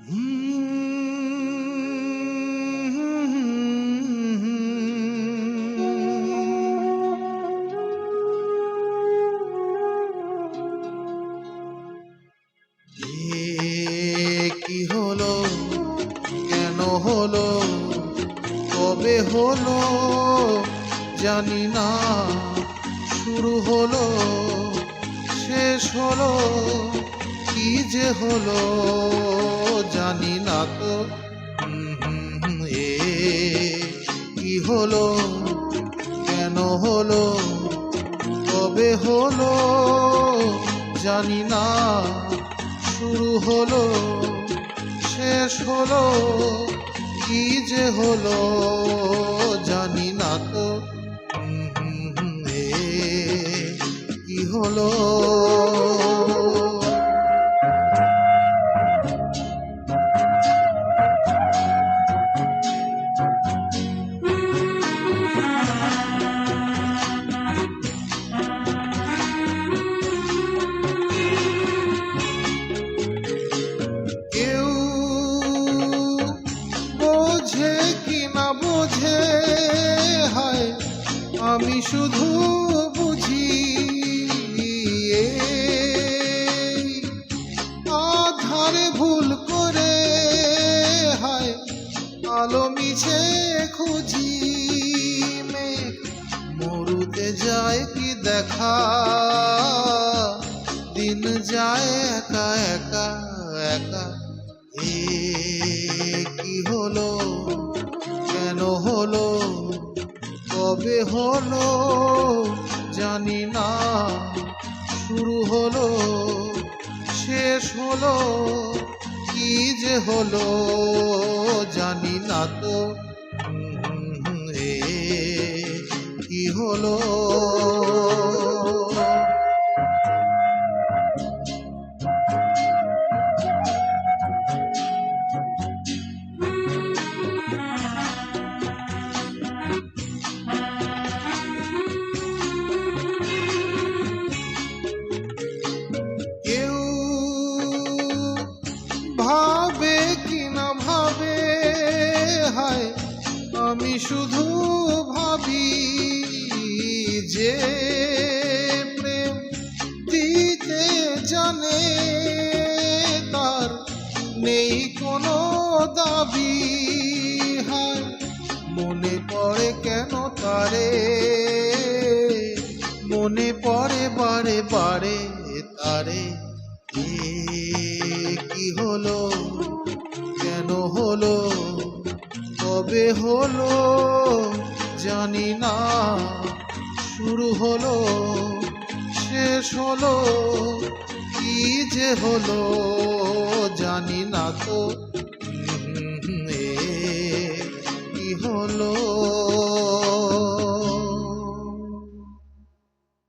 কি হলো, কেন হলো, কবে হলো জানি না। শুরু হলো, শেষ হলো, কি যে হলো জানি না তো। কি হলো, কেন হলো, কবে হলো জানি না। শুরু হলো, শেষ হলো, কি যে হলো জানি না তো। কি হলো। কেউ বোঝে কি না বোঝে, হায় আমি শুধু বুঝি। আধারে ভুল করে হায় আলো মিছে খুঁজি। মেঘ মরুতে যায় কি দেখা, দিন যায় একা একা একা। কি হলো, কেন হলো, কবে হলো জানি না। শুরু হলো, শেষ হলো, কি যে হলো জানি না তো। কি হলো। কেউ ভাবে কি না ভাবে, হায় আমি শুধু ভাবি। যে প্রেম দিতে জানে তার নেই কোনো দাবি। হায় মনে পড়ে কেন তারে, মনে পড়ে বারে বারে তারে। কি হলো, কেন হলো, কবে হলো জানি না। শুরু হলো, শেষ হলো, কি যে হলো জানি না তো।